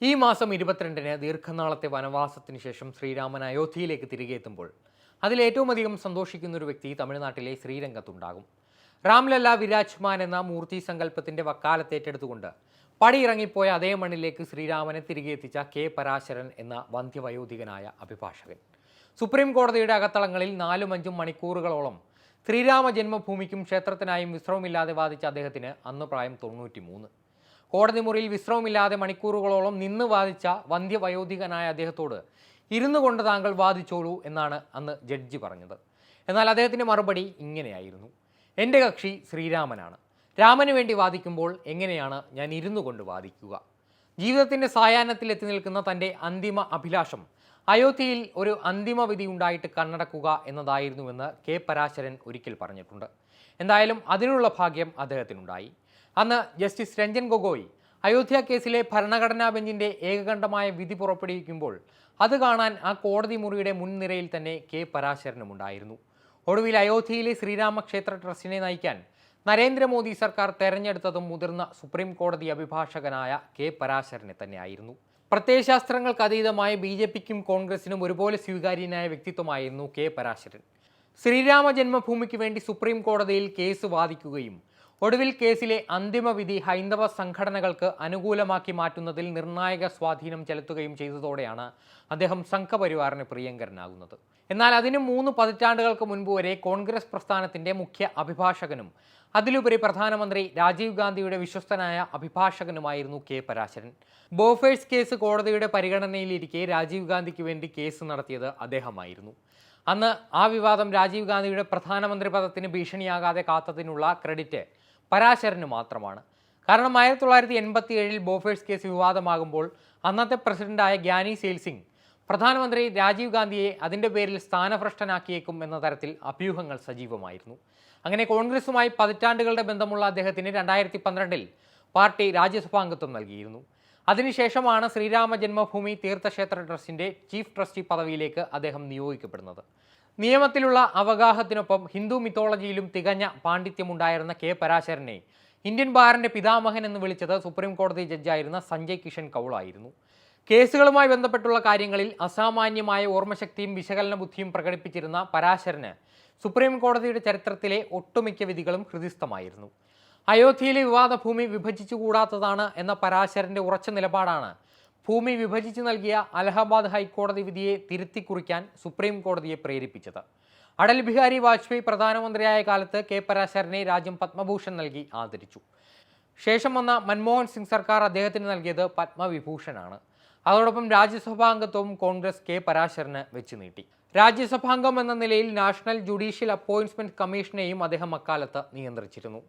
ഈ മാസം 22-ന് ദീർഘനാളത്തെ വനവാസത്തിന് ശേഷം ശ്രീരാമൻ അയോധ്യയിലേക്ക് തിരികെ എത്തുമ്പോൾ അതിലേറ്റവും അധികം സന്തോഷിക്കുന്ന ഒരു വ്യക്തി തമിഴ്നാട്ടിലെ ശ്രീരംഗത്തുണ്ടാകും. രാംലല്ല വിരാജ്മാൻ എന്ന മൂർത്തി സങ്കല്പത്തിന്റെ വക്കാലത്തേറ്റെടുത്തുകൊണ്ട് പടിയിറങ്ങിപ്പോയ അതേ മണ്ണിലേക്ക് ശ്രീരാമനെ തിരികെ എത്തിച്ച കെ പരാശരൻ എന്ന വന്ധ്യവയോധികനായ അഭിഭാഷകൻ. സുപ്രീം കോടതിയുടെ അകത്തളങ്ങളിൽ 4-5 മണിക്കൂറുകളോളം ശ്രീരാമ ജന്മഭൂമിക്കും ക്ഷേത്രത്തിനായും വിശ്രമമില്ലാതെ വാദിച്ച അദ്ദേഹത്തിന് അന്ന് പ്രായം 93. കോടതി മുറിയിൽ വിശ്രമമില്ലാതെ മണിക്കൂറുകളോളം നിന്ന് വാദിച്ച വന്ധ്യവയോധികനായ അദ്ദേഹത്തോട് ഇരുന്നു കൊണ്ട് താങ്കൾ വാദിച്ചോളൂ എന്നാണ് അന്ന് ജഡ്ജി പറഞ്ഞത്. എന്നാൽ അദ്ദേഹത്തിൻ്റെ മറുപടി ഇങ്ങനെയായിരുന്നു: എൻ്റെ കക്ഷി ശ്രീരാമനാണ്. രാമന് വേണ്ടി വാദിക്കുമ്പോൾ എങ്ങനെയാണ് ഞാൻ ഇരുന്നു കൊണ്ട് വാദിക്കുക? ജീവിതത്തിൻ്റെ സായാഹ്നത്തിൽ എത്തി നിൽക്കുന്ന തൻ്റെ അന്തിമ അഭിലാഷം അയോധ്യയിൽ ഒരു അന്തിമ വിധി ഉണ്ടായിട്ട് കണ്ണടക്കുക എന്നതായിരുന്നുവെന്ന് കെ പരാശരൻ ഒരിക്കൽ പറഞ്ഞിട്ടുണ്ട്. എന്തായാലും അതിനുള്ള ഭാഗ്യം അദ്ദേഹത്തിനുണ്ടായി. അന്ന് ജസ്റ്റിസ് രഞ്ജൻ ഗൊഗോയ് അയോധ്യ കേസിലെ ഭരണഘടനാ ബെഞ്ചിൻ്റെ ഏകകണ്ഠമായ വിധി പുറപ്പെടുവിക്കുമ്പോൾ അത് കാണാൻ ആ കോടതി മുറിയുടെ മുൻനിരയിൽ തന്നെ കെ പരാശരനുമുണ്ടായിരുന്നു. ഒടുവിൽ അയോധ്യയിലെ ശ്രീരാമക്ഷേത്ര ട്രസ്റ്റിനെ നയിക്കാൻ നരേന്ദ്രമോദി സർക്കാർ തെരഞ്ഞെടുത്തതും മുതിർന്ന സുപ്രീം കോടതി അഭിഭാഷകനായ കെ പരാശരനെ തന്നെയായിരുന്നു. പ്രത്യയശാസ്ത്രങ്ങൾക്ക് അതീതമായ BJPക്കും കോൺഗ്രസിനും ഒരുപോലെ സ്വീകാര്യനായ വ്യക്തിത്വമായിരുന്നു കെ പരാശരൻ. ശ്രീരാമ ജന്മഭൂമിക്ക് വേണ്ടി സുപ്രീം കോടതിയിൽ കേസ് വാദിക്കുകയും ഒടുവിൽ കേസിലെ അന്തിമ വിധി ഹൈന്ദവ സംഘടനകൾക്ക് അനുകൂലമാക്കി മാറ്റുന്നതിൽ നിർണായക സ്വാധീനം ചെലുത്തുകയും ചെയ്തതോടെയാണ് അദ്ദേഹം സംഘപരിവാറിന് പ്രിയങ്കരനാകുന്നത്. എന്നാൽ അതിന് 3 പതിറ്റാണ്ടുകൾക്ക് മുൻപ് വരെ കോൺഗ്രസ് പ്രസ്ഥാനത്തിൻ്റെ മുഖ്യ അഭിഭാഷകനും അതിലുപരി പ്രധാനമന്ത്രി രാജീവ് ഗാന്ധിയുടെ വിശ്വസ്തനായ അഭിഭാഷകനുമായിരുന്നു കെ പരാശരൻ. ബോഫേഴ്സ് കേസ് കോടതിയുടെ പരിഗണനയിലിരിക്കെ രാജീവ് ഗാന്ധിക്ക് വേണ്ടി കേസ് നടത്തിയത് അദ്ദേഹമായിരുന്നു. അന്ന് ആ വിവാദം രാജീവ് ഗാന്ധിയുടെ പ്രധാനമന്ത്രി പദത്തിന് ഭീഷണിയാകാതെ കാത്തതിനുള്ള ക്രെഡിറ്റ് പരാശരന് മാത്രമാണ്. കാരണം 1987-ൽ ബോഫേഴ്സ് കേസ് വിവാദമാകുമ്പോൾ അന്നത്തെ പ്രസിഡന്റായ ഗ്യാനി സെയിൽ സിംഗ് പ്രധാനമന്ത്രി രാജീവ് ഗാന്ധിയെ അതിൻ്റെ പേരിൽ സ്ഥാനഭ്രഷ്ടനാക്കിയേക്കും എന്ന തരത്തിൽ അഭ്യൂഹങ്ങൾ സജീവമായിരുന്നു. അങ്ങനെ കോൺഗ്രസുമായി പതിറ്റാണ്ടുകളുടെ ബന്ധമുള്ള അദ്ദേഹത്തിന് 2012-ൽ പാർട്ടി രാജ്യസഭാംഗത്വം നൽകിയിരുന്നു. അതിനുശേഷമാണ് ശ്രീരാമ ജന്മഭൂമി തീർത്ഥക്ഷേത്ര ട്രസ്റ്റിൻ്റെ ചീഫ് ട്രസ്റ്റി പദവിയിലേക്ക് അദ്ദേഹം നിയോഗിക്കപ്പെടുന്നത്. നിയമത്തിലുള്ള അവഗാഹത്തിനൊപ്പം ഹിന്ദു മിത്തോളജിയിലും തികഞ്ഞ പാണ്ഡിത്യമുണ്ടായിരുന്ന കെ പരാശരനെ ഇന്ത്യൻ ബാറിൻ്റെ പിതാമഹൻ എന്ന് വിളിച്ചത് സുപ്രീം കോടതി ജഡ്ജായിരുന്ന സഞ്ജയ് കിഷൻ കൗളായിരുന്നു. കേസുകളുമായി ബന്ധപ്പെട്ടുള്ള കാര്യങ്ങളിൽ അസാമാന്യമായ ഓർമ്മശക്തിയും വിശകലന ബുദ്ധിയും പ്രകടിപ്പിച്ചിരുന്ന പരാശരന് സുപ്രീം കോടതിയുടെ ചരിത്രത്തിലെ ഒട്ടുമിക്ക വിധികളും ഹൃദിസ്ഥമായിരുന്നു. അയോധ്യയിലെ വിവാദ ഭൂമി വിഭജിച്ചുകൂടാത്തതാണ് എന്ന പരാശരൻ്റെ ഉറച്ച നിലപാടാണ് ഭൂമി വിഭജിച്ച് നൽകിയ അലഹബാദ് ഹൈക്കോടതി വിധിയെ തിരുത്തിക്കുറിക്കാൻ സുപ്രീം കോടതിയെ പ്രേരിപ്പിച്ചത്. അടൽ ബിഹാരി വാജ്പേയി പ്രധാനമന്ത്രിയായ കാലത്ത് കെ പരാശരനെ രാജ്യം പത്മഭൂഷൺ നൽകി ആദരിച്ചു. ശേഷം വന്ന മൻമോഹൻ സിംഗ് സർക്കാർ അദ്ദേഹത്തിന് നൽകിയത് പത്മവിഭൂഷണാണ്. അതോടൊപ്പം രാജ്യസഭാംഗത്വവും കോൺഗ്രസ് കെ പരാശരന് വെച്ച് നീട്ടി. രാജ്യസഭാംഗം എന്ന നിലയിൽ നാഷണൽ ജുഡീഷ്യൽ അപ്പോയിൻറ്റ്മെന്റ് കമ്മീഷനെയും അദ്ദേഹം അക്കാലത്ത് നിയന്ത്രിച്ചിരുന്നു.